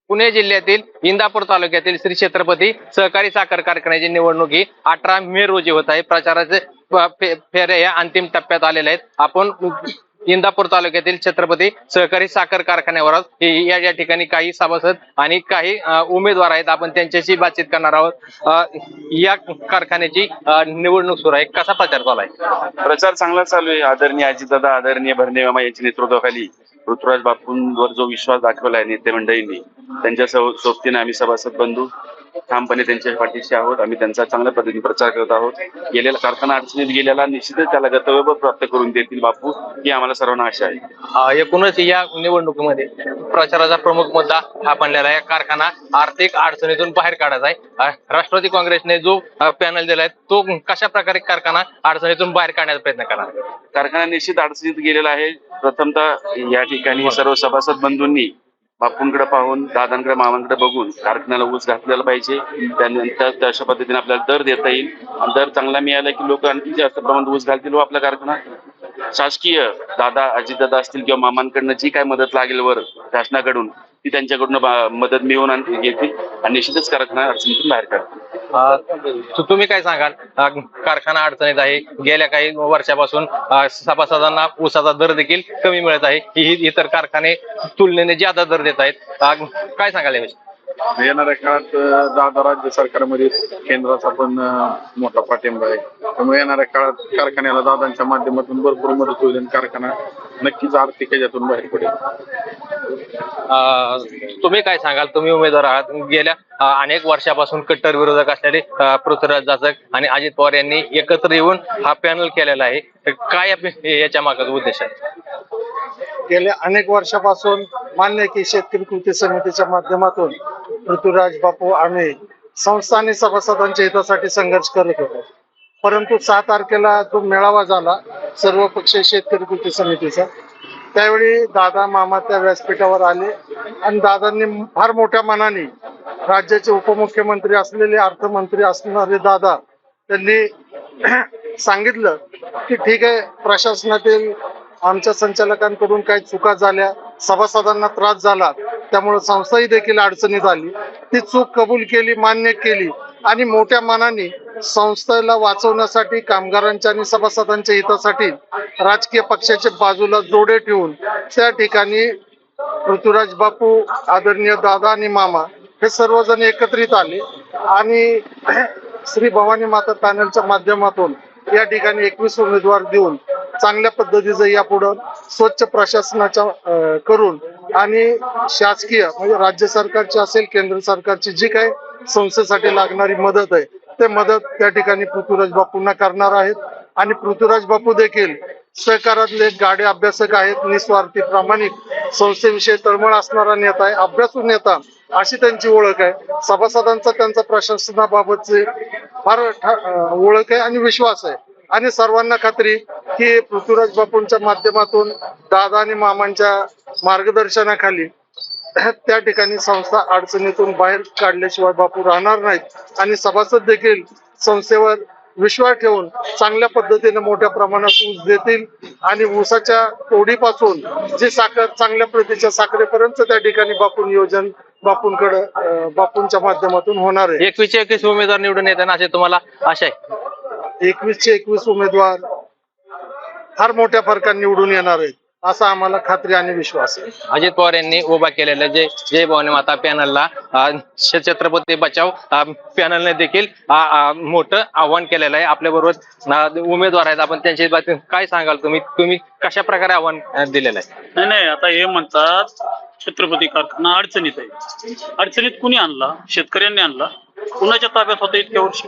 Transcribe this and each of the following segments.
पुणे जिल्ह्यातील इंदापूर तालुक्यातील श्री छत्रपती सहकारी साखर कारखान्याची निवडणूक ही 18 मे रोजी होत आहे. प्रचाराचे फेऱ्या या अंतिम टप्प्यात आलेल्या आहेत. आपण इंदापूर तालुक्यातील छत्रपती सहकारी साखर कारखान्यावर या ठिकाणी काही सभासद आणि काही उमेदवार आहेत. आपण त्यांच्याशी बातचीत करणार आहोत. या कारखान्याची निवडणूक सुरू आहे. कसा प्रचार चालू आहे? प्रचार चांगला चालू आहे. आदरणीय अजितदादा, आदरणीय भरणे मामा यांच्या नेतृत्वाखाली ऋतुराज बापूंवर जो विश्वास दाखवला आहे नेते मंडळींनी, त्यांच्या सोबतीने आम्ही सभासद बंधू ठामपणे त्यांच्या पाठीशी आहोत. आम्ही त्यांचा चांगल्या पद्धतीने प्रचार करत आहोत. गेलेला कारखाना अडचणीत गेलेला निश्चितच त्याला गतवैभव प्राप्त करून देतील बापू, ही आम्हाला सर्वांना आशा आहे. एकूणच या निवडणुकीमध्ये प्रचाराचा प्रमुख मुद्दा हा बनलेला आहे. कारखाना आर्थिक अडचणीतून बाहेर काढायचा आहे. राष्ट्रवादी काँग्रेसने जो पॅनल दिलाय तो कशा प्रकारे कारखाना अडचणीतून बाहेर काढण्याचा प्रयत्न करणार? कारखाना निश्चित अडचणीत गेलेला आहे. प्रथमतः या ठिकाणी सर्व सभासद बंधूंनी बापूंकडे पाहून, दादांकडे, मामांकडे बघून कारखान्याला ऊस घातलेला पाहिजे. त्यानंतर अशा पद्धतीने आपल्याला दर देता येईल. दर चांगला मिळाला की लोक आणखी जास्त प्रमाणात ऊस घालतील व आपला कारखाना शासकीय दादा, अजितदादा असतील किंवा मामांकडनं जी काय मदत लागेल वर शासनाकडून ती त्यांच्याकडून मदत मिळवून घेतील आणि निश्चितच कारखाना अडचणीतून बाहेर काढतील. तुम्ही काय सांगाल? कारखाना अडचणीत आहे. गेल्या काही वर्षापासून सभासदांना ऊसाचा दर देखील कमी मिळत आहे. इतर कारखाने तुलनेने ज्यादा दर देत आहेत. काय सांगाल याविषयी? येणाऱ्या काळात दादा राज्य सरकारमध्ये केंद्राचा पण मोठा पाठिंबा आहे. त्यामुळे येणाऱ्या काळात कारखान्याला दादांच्या माध्यमातून भरपूर मदत होईल आणि कारखाना नक्कीच आर्थिक ह्याच्यातून बाहेर पडेल. तुम्ही काय सांगाल? तुम्ही उमेदवार आहात. गेल्या अनेक वर्षापासून कट्टर विरोधक असलेले पृथ्वीराज जाचक आणि अजित पवार यांनी एकत्र येऊन हा पॅनल केलेला आहे. काय याच्या मागचा उद्देश आहे? गेल्या अनेक वर्षापासून मान्य की शेतकरी कृती समितीच्या माध्यमातून पृथ्वीराज बापू आम्ही संस्था आणि सभासदांच्या हितासाठी संघर्ष करत होतो. परंतु 6 तारखेला जो मेळावा झाला सर्व पक्षीय शेतकरी कृती समितीचा, त्यावेळी दादा मामा त्या व्यासपीठावर आले आणि दादांनी फार मोठ्या मनाने राज्याचे उपमुख्यमंत्री असलेले, अर्थमंत्री असणारे दादा त्यांनी सांगितलं की ठीक आहे, प्रशासनातील आमच्या संचालकांकडून काही चुका झाल्या, सभासदांना त्रास झाला, त्यामुळे संस्थाही देखील अडचणीत आली. ती चूक कबूल केली, मान्य केली आणि मोठ्या मनाने संस्थेला वाचवण्यासाठी, कामगारांच्या आणि सभासदांच्या हितासाठी राजकीय पक्षाच्या बाजूला जोडे ठेवून त्या ठिकाणी पृथ्वीराज बापू, आदरणीय दादा आणि मामा हे सर्वजण एकत्रित आले आणि श्री भवानी माता पॅनलच्या माध्यमातून या ठिकाणी 21 उमेदवार देऊन चांगल्या पद्धतीचं यापुढं स्वच्छ प्रशासनाच्या करून आणि शासकीय म्हणजे राज्य सरकारची असेल, केंद्र सरकारची जी काही संस्थेसाठी लागणारी मदत आहे ते मदत त्या ठिकाणी पृथ्वीराज बापूंना करणार आहेत. आणि पृथ्वीराज बापू देखील सहकारातले गाडे अभ्यासक आहेत, निस्वार्थी, प्रामाणिक, संस्थेविषयी तळमळ असणारा नेता आहे, अभ्यासू नेता अशी त्यांची ओळख आहे. सभासदांचा त्यांचा प्रशासनाबाबतचे फार ओळख आहे आणि विश्वास आहे आणि सर्वांना खात्री की पृथ्वीराज बापूंच्या माध्यमातून दादा आणि मामांच्या मार्गदर्शनाखाली त्या ठिकाणी संस्था अडचणीतून बाहेर काढल्याशिवाय बापू राहणार नाहीत आणि सभासद देखील संस्थेवर विश्वास ठेवून चांगल्या पद्धतीने मोठ्या प्रमाणात ऊस देतील आणि ऊसाच्या तोडीपासून जी साखर चांगल्या प्रतीच्या साखरेपर्यंत त्या ठिकाणी बापू नियोजन बापूंकडे बापूंच्या माध्यमातून होणार आहे. 21 उमेदवार निवडून येताना असे तुम्हाला आशा आहे? 21 उमेदवार फार मोठ्या फरकाने निवडून येणार आहेत असा आम्हाला खात्री आणि विश्वास आहे. अजित पवार यांनी उभा केलेल्या जय भवानी माता पॅनलला छत्रपती बचाव पॅनलने देखील मोठं आव्हान केलेलं आहे. आपल्या बरोबर उमेदवार आहेत, आपण त्यांची बातमी काय सांगाल? तुम्ही कशा प्रकारे आव्हान दिलेलं आहे? नाही, आता हे म्हणतात छत्रपती कारखाना अडचणीत आहे. अडचणीत कुणी आणला? शेतकऱ्यांनी आणला. कुणाच्या ताब्यात होतं इतक्या वर्षी?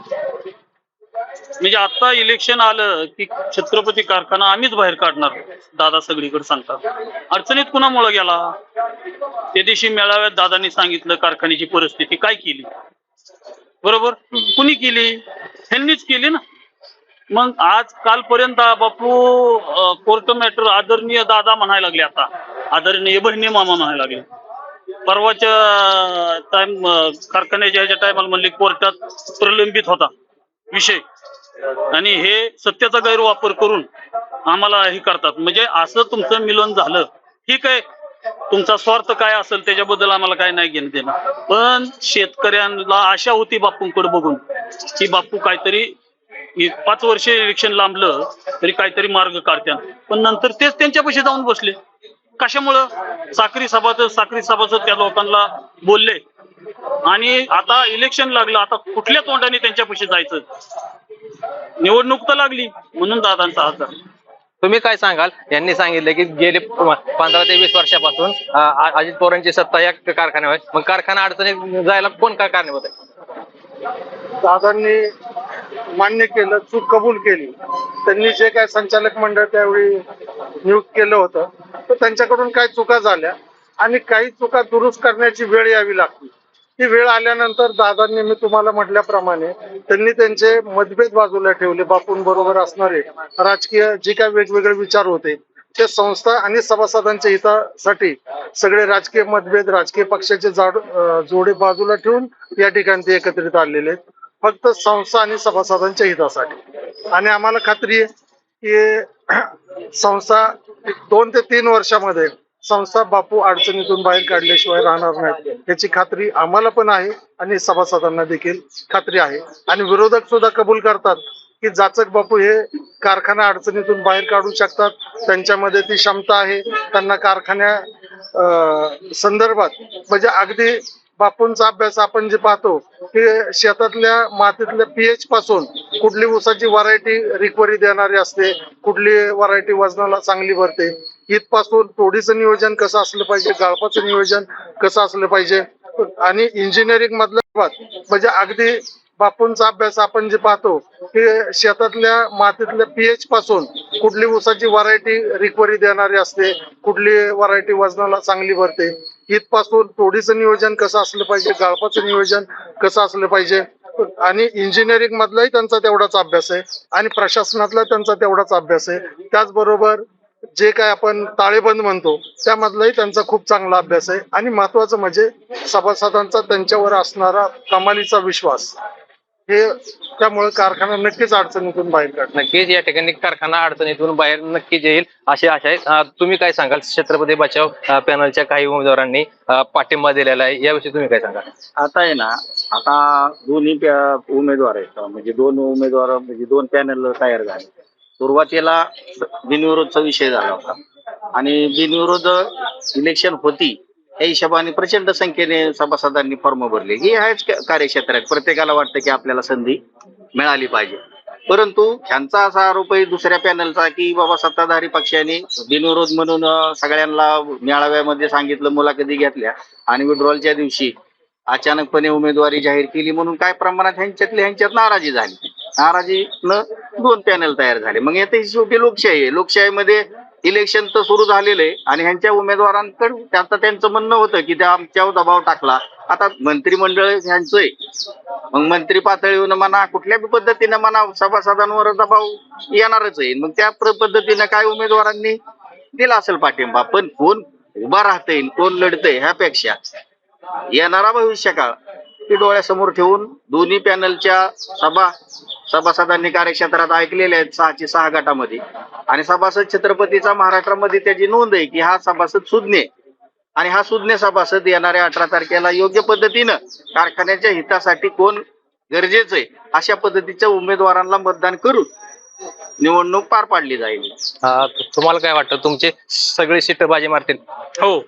म्हणजे आता इलेक्शन आलं की छत्रपती कारखाना आम्हीच बाहेर काढणार, दादा सगळीकडे सांगतात. अडचणीत कुणामुळे गेला? त्या दिवशी मेळाव्यात दादांनी सांगितलं कारखान्याची परिस्थिती काय केली, बरोबर? कुणी केली? ह्यांनीच केली ना. मग आज कालपर्यंत बापू कोर्ट मॅटर आदरणीय दादा म्हणायला लागले, आता आदरणीय बहिणी मामा म्हणायला लागले. परवाच्या टाइम कारखान्याच्या ह्याच्या टायमाला म्हणले कोर्टात प्रलंबित होता विषय आणि हे सत्याचा गैरवापर करून आम्हाला हे करतात. म्हणजे असं तुमचं मिलन झालं, ठीक आहे, तुमचा स्वार्थ काय असेल त्याच्याबद्दल आम्हाला काय नाही घेणं देणं, पण शेतकऱ्यांना आशा होती बापूंकडे बघून की बापू काहीतरी 5 वर्ष इलेक्शन लांबलं तरी काहीतरी मार्ग काढत्या, पण नंतर तेच त्यांच्यापाशी जाऊन बसले. कशामुळं? साखरी सभासद त्या लोकांना बोलले आणि आता इलेक्शन लागलं, आता कुठल्या तोंडाने त्यांच्यापाशी जायचं? निवडणूक तर लागली म्हणून दादांचा हात झाला. तुम्ही काय सांगाल? यांनी सांगितलं की गेले 15 ते 20 वर्षापासून अजित पवारांची सत्ता या कारखान्यावर, मग कारखाना अडचणीत जायला कोण काय कारणीभूत आहे? दादांनी मान्य केलं, चूक कबूल केली. त्यांनी जे काय संचालक मंडळ त्यावेळी नियुक्त केलं होतं तर त्यांच्याकडून काही चुका झाल्या आणि काही चुका दुरुस्त करण्याची वेळ यावी लागली. ती वेळ आल्यानंतर दादांनी, मी तुम्हाला म्हटल्याप्रमाणे, त्यांनी त्यांचे मतभेद बाजूला ठेवले. बापूंबरोबर असणारे राजकीय जे काही वेगवेगळे विचार होते ते संस्था आणि सभासदांच्या हितासाठी सगळे राजकीय मतभेद, राजकीय पक्षाचे जोडे बाजूला ठेवून या ठिकाणी ते एकत्रित आलेले आहेत, फक्त संस्था आणि सभासदांच्या हितासाठी. आणि आम्हाला खात्री आहे की संस्था 2 ते 3 वर्षामध्ये संस्था बापू अडचणीतून बाहेर काढल्याशिवाय राहणार नाहीत याची खात्री आम्हाला पण आहे आणि सभासदांना देखील खात्री आहे. आणि विरोधक सुद्धा कबूल करतात की जाचक बापू हे कारखाना अडचणीतून बाहेर काढू शकतात, त्यांच्यामध्ये ती क्षमता आहे. त्यांना कारखान्या संदर्भात म्हणजे अगदी बापूंचा अभ्यास आपण जे पाहतो की शेतातल्या मातीतल्या पीएच पासून कुठली ऊसाची व्हरायटी रिकव्हरी देणारी असते, कुठली व्हरायटी वजनाला चांगली भरते, इथपासून तोडीचं नियोजन कसं असलं पाहिजे, गाळपाचं नियोजन कसं असलं पाहिजे, आणि इंजिनिअरिंग मधला म्हणजे अगदी बापूंचा अभ्यास आपण जे पाहतो की शेतातल्या मातीतल्या पीएच पासून कुठली ऊसाची व्हरायटी रिकव्हरी देणारी असते, कुठली व्हरायटी वजनाला चांगली भरते, इथपासून तोडीचं नियोजन कसं असलं पाहिजे, गाळपाचं नियोजन कसं असलं पाहिजे, आणि इंजिनिअरिंग मधलाही त्यांचा तेवढाच अभ्यास आहे आणि प्रशासनातला त्यांचा तेवढाच अभ्यास आहे. त्याचबरोबर जे काय आपण ताळेबंद म्हणतो त्यामधलाही त्यांचा खूप चांगला अभ्यास आहे. आणि महत्वाचं म्हणजे सभासदांचा त्यांच्यावर असणारा कमालीचा विश्वास, हे त्यामुळे कारखाना नक्कीच अडचणीतून बाहेर काढणार. नक्कीच या ठिकाणी कारखाना अडचणीतून बाहेर नक्कीच येईल अशी आशा आहे. तुम्ही काय सांगाल? छत्रपती बचाव पॅनलच्या काही उमेदवारांनी पाठिंबा दिलेला आहे, याविषयी तुम्ही काय सांगाल? आता आहे ना, आता दोन्ही उमेदवार आहेत, म्हणजे 2 उमेदवार म्हणजे 2 पॅनल तयार झाले. सुरुवातीला बिनविरोधचा विषय झाला होता आणि बिनविरोध इलेक्शन होती या हिशोबाने प्रचंड संख्येने सभासदांनी फॉर्म भरले. ही आहेच कार्यक्षेत्र आहे, प्रत्येकाला वाटतं की आपल्याला संधी मिळाली पाहिजे. परंतु ह्यांचा असा आरोप आहे दुसऱ्या पॅनलचा की बाबा सत्ताधारी पक्षाने बिनविरोध म्हणून सगळ्यांना मेळाव्यामध्ये सांगितलं, मुलाखती घेतल्या आणि विड्रॉलच्या दिवशी अचानकपणे उमेदवारी जाहीर केली म्हणून काय प्रमाणात ह्यांच्यात नाराजी झाली. नाराजीनं 2 पॅनल तयार झाले. मग येते शेवटी लोकशाही आहे. लोकशाहीमध्ये इलेक्शन तर सुरू झालेलं आहे आणि ह्यांच्या उमेदवारांकडे आता त्यांचं म्हणणं होतं की त्या आमच्यावर दबाव टाकला. आता मंत्रिमंडळ ह्यांचं आहे, मग मंत्री पातळीवर म्हणा कुठल्या पद्धतीनं म्हणा सभासदांवर दबाव येणारच आहे. मग त्या पद्धतीनं काय उमेदवारांनी दिला असेल पाठिंबा, पण कोण उभा राहतंय कोण लढतंय ह्यापेक्षा येणारा भविष्यकाळ ही डोळ्यासमोर ठेवून दोन्ही पॅनलच्या सभासदांनी कार्यक्षेत्रात ऐकलेले आहेत 6च्या 6 गटामध्ये. आणि सभासद छत्रपतीचा महाराष्ट्रामध्ये त्याची नोंद आहे की हा सभासद सुज्ञ आणि हा सुज्ञ सभासद येणाऱ्या 18 तारखेला योग्य पद्धतीनं कारखान्याच्या हितासाठी कोण गरजेचं आहे अशा पद्धतीच्या उमेदवारांना मतदान करून निवडणूक पार पाडली जाईल. तुम्हाला काय वाटतं? तुमचे सगळे सीट बाजी मारतील? हो,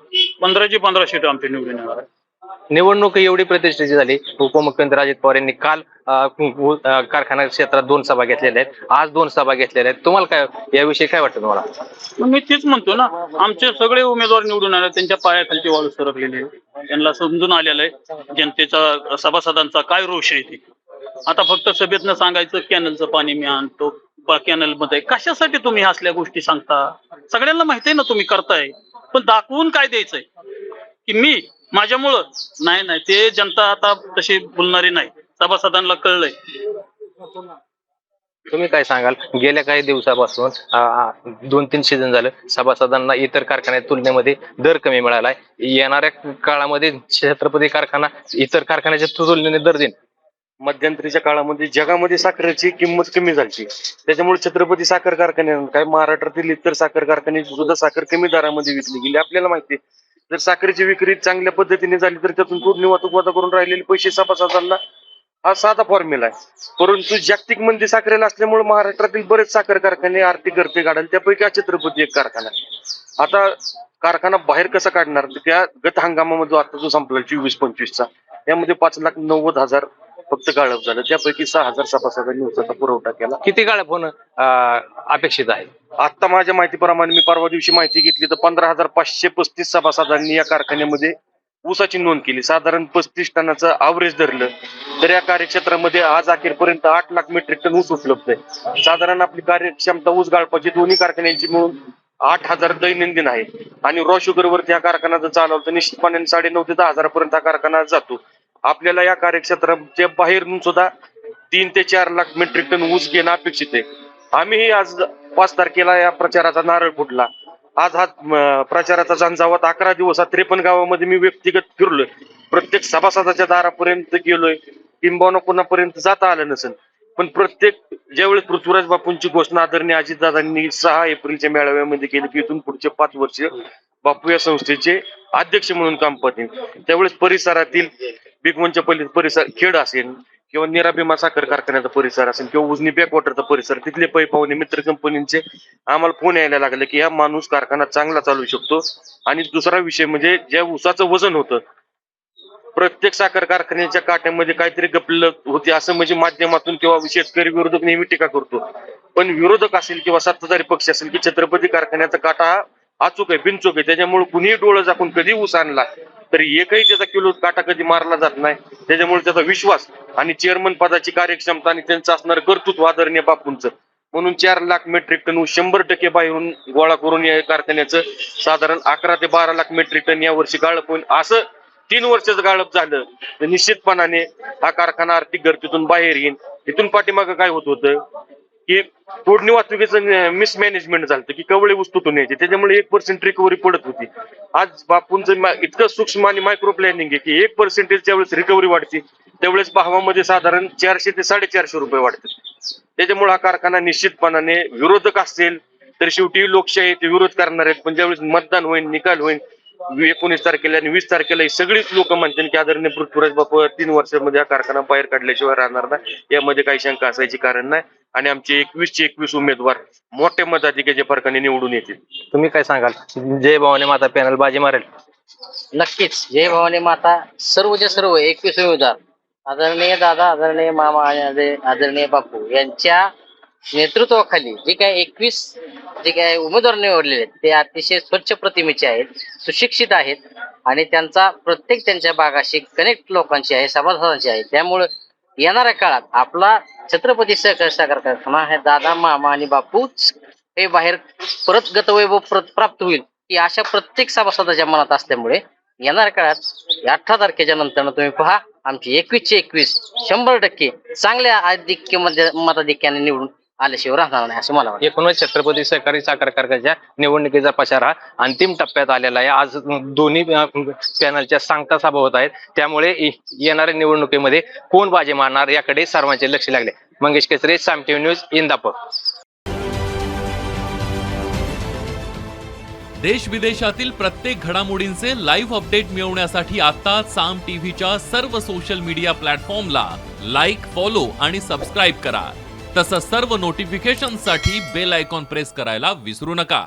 15ची 15 सीट आमची निवडून येणार आहे. निवडणूक एवढी प्रतिष्ठेची झाली. उपमुख्यमंत्री अजित पवार यांनी काल कारखाना क्षेत्रात 2 सभा घेतलेल्या आहेत, आज 2 सभा घेतलेल्या आहेत. तुम्हाला काय याविषयी काय वाटतं तुम्हाला? मग मी तेच म्हणतो ना, आमचे सगळे उमेदवार निवडून आले, त्यांच्या पायाखालची वाळू सरकलेली आहे, त्यांना समजून आलेलं आहे जनतेचा सभासदांचा काय रोष आहे ते. आता फक्त सभेतनं सांगायचं कॅनलचं पाणी मी आणतो, कॅनल मध्ये कशासाठी तुम्ही असल्या गोष्टी सांगता? सगळ्यांना माहिती आहे ना तुम्ही करताय, पण दाखवून काय द्यायचंय की मी माझ्यामुळं नाही, ते जनता आता तशी बोलणारी नाही, सभासदांना कळलंय. तुम्ही काय सांगाल? गेल्या काही दिवसापासून 2-3 सीझन झालं सभासदांना इतर कारखान्याच्या तुलनेमध्ये दर कमी मिळालाय. येणाऱ्या काळामध्ये छत्रपती कारखाना इतर कारखान्याच्या तुलनेने दर देईन मध्यंतरीच्या काळामध्ये जगामध्ये साखरेची किंमत कमी झाली. त्याच्यामुळे छत्रपती साखर कारखान्यानं काय महाराष्ट्रातील इतर साखर कारखान्याची सुद्धा साखर कमी दरामध्ये विकली गेली. आपल्याला माहिती आहे, जर साखरेची विक्री चांगल्या पद्धतीने झाली तर त्यातून पूर्ण वाहतूक वजा करून राहिलेले पैसे सभासदांना हा साधा फॉर्म्युला आहे. परंतु जागतिक मंदी साखरेला असल्यामुळे महाराष्ट्रातील बरेच साखर कारखाने आर्थिक गरजे काढाल, त्यापैकी हा छत्रपती एक कारखाना आहे. आता कारखाना बाहेर कसा काढणार, त्या गत हंगामामध्ये आता जो संपला 24-25चा, यामध्ये 5,90,000 फक्त गाळप झालं. त्यापैकी 6,000 सभासदांनी ऊसाचा पुरवठा केला. किती गाळप होणं अपेक्षित आहे? आता माझ्या माहितीप्रमाणे मी परवा दिवशी माहिती घेतली तर 15,535 सभासदांनी या कारखान्यामध्ये ऊसाची नोंद केली. साधारण 35 टनाचं अवरेज धरलं तर या कार्यक्षेत्रामध्ये आज अखेरपर्यंत 8 लाख मेट्रिक टन ऊस उपलब्ध आहे. साधारण आपली कार्यक्षमता ऊस गाळपाची दोन्ही कारखान्यांची मिळून 8,000 दैनंदिन आहे. आणि रॉ शुगर वरती हा कारखाना जर चालवला तर निश्चितपणे 9,500 ते 10,000 पर्यंत हा कारखाना जातो. आपल्याला या कार्यक्षेत्राच्या बाहेरून सुद्धा 3 ते 4 लाख मेट्रिक टन ऊस घेणं अपेक्षित आहे. आम्हीही आज 5 तारखेला या प्रचाराचा नारळ फुटला. आज हा प्रचाराचा झंझावात 11 दिवस 53 गावामध्ये मी व्यक्तिगत फिरलोय. प्रत्येक सभासदाच्या दारापर्यंत गेलोय, किंबहुना कोणापर्यंत जाता आलं नसेल. पण प्रत्येक ज्यावेळेस पृथ्वीराज बापूंची घोषणा आदरणीय अजितदादांनी 6 एप्रिलच्या मेळाव्यामध्ये केली की इथून पुढचे 5 वर्ष बापू या संस्थेचे अध्यक्ष म्हणून काम पाहतील, त्यावेळेस परिसरातील बिगवनच्या पल्लीत परिसर खेड असेल किंवा निराभिमा साखर कारखान्याचा परिसर असेल किंवा उजनी बॅकवॉटरचा परिसर, तिथले पै पाहुणे मित्र कंपनींचे आम्हाला फोन यायला लागले की हा माणूस कारखाना चांगला चालू शकतो. आणि दुसरा विषय म्हणजे ज्या ऊसाचं वजन होतं, प्रत्येक साखर कारखान्याच्या काट्यामध्ये काहीतरी गपलं होते असं म्हणजे माध्यमातून किंवा शेतकरी विरोधक नेहमी टीका करतो. पण विरोधक असेल किंवा सत्ताधारी पक्ष असेल की छत्रपती कारखान्याचा काटा हा अचूक आहे, बिनचूक आहे, त्याच्यामुळे कुणीही डोळं झाकून कधी ऊस आणला तरी एकही त्याचा किलो काटा कधी मारला जात नाही. त्याच्यामुळे त्याचा विश्वास आणि चेअरमन पदाची कार्यक्षमता आणि त्यांचं असणारं कर्तृत्व आदरणीय बापूंचं, म्हणून 4 लाख मेट्रिक टन ऊस 100% बाहेरून गोळा करून या कारखान्याचं साधारण 11 ते 12 लाख मेट्रिक टन या वर्षी गाळप होईल. असं 3 वर्षाचं गाळप झालं तर निश्चितपणाने हा कारखाना आर्थिक गरजेतून बाहेर येईल. इथून पाठीमागं काय होत होतं की तोडणी वाहतुकीचं मिसमॅनेजमेंट झालं की कवळे ऊस तुटून यायचे, त्याच्यामुळे 1% रिकव्हरी पडत होती. आज बापूंचं इतकं सूक्ष्म आणि मायक्रो प्लॅनिंग आहे की 1% ज्यावेळेस रिकव्हरी वाढते त्यावेळेस भावामध्ये साधारण 400 ते 450 रुपये वाढतात. त्याच्यामुळे हा कारखाना निश्चितपणाने विरोधक असेल तर शेवटी लोकशाही ते विरोध करणार आहेत, पण ज्यावेळेस मतदान होईल, निकाल होईल 19 तारखेला आणि 20 तारखेला सगळीच लोक म्हणतील की आदरणीय पृथ्वीराज बापू 3 वर्षामध्ये हा कारखाना बाहेर काढल्याशिवाय राहणार नाही. यामध्ये काही शंका असायची कारण नाही. आणि आमचे 21 उमेदवार मोठ्या मताधिक्याच्या फरकाने निवडून येतील. तुम्ही काय सांगाल? जय भवानी माता पॅनल बाजी मारेल? नक्कीच जय भवानी माता. सर्वच्या सर्व 21 उमेदवार आदरणीय दादा, आदरणीय मामा आणि आदरणीय बापू यांच्या नेतृत्वाखाली जे काही उमेदवार निवडलेले आहेत ते अतिशय स्वच्छ प्रतिमेचे आहेत, सुशिक्षित आहेत आणि त्यांचा प्रत्येक त्यांच्या भागाशी कनेक्ट लोकांची आहे, सभासदांची आहे. त्यामुळे येणाऱ्या काळात आपला छत्रपती सहकारी साखर कारखाना हे दादा, मामा आणि बापूच हे बाहेर परत गतवैभव प्राप्त होईल ही आशा प्रत्येक सभासदाच्या मनात असल्यामुळे येणाऱ्या काळात 18 तारखेच्या नंतर तुम्ही पहा आमची 21 100% चांगल्या आधिक्य मताधिक्याने निवडून आल्याशिवाय राहणार नाही असं मला वाटतं. एकूणच छत्रपती सहकारी साखर कारखान्याच्या निवडणुकीचा प्रचार हा अंतिम टप्प्यात आलेला आहे. आज दोन्ही पॅनलच्या सांगता सभा होत आहेत, त्यामुळे येणाऱ्या निवडणुकीमध्ये कोण बाजी मारणार याकडे सर्वांचे लक्ष लागले. मंगेश केसरे, साम टीव्ही न्यूज, इंदापूर. देश विदेशातील प्रत्येक घडामोडींचे लाईव्ह अपडेट मिळवण्यासाठी आता साम टीव्हीच्या सर्व सोशल मीडिया प्लॅटफॉर्मला लाईक, फॉलो आणि सबस्क्राईब करा. तसंच सर्व नोटिफिकेशनसाठी बेल आयकॉन प्रेस करायला विसरू नका.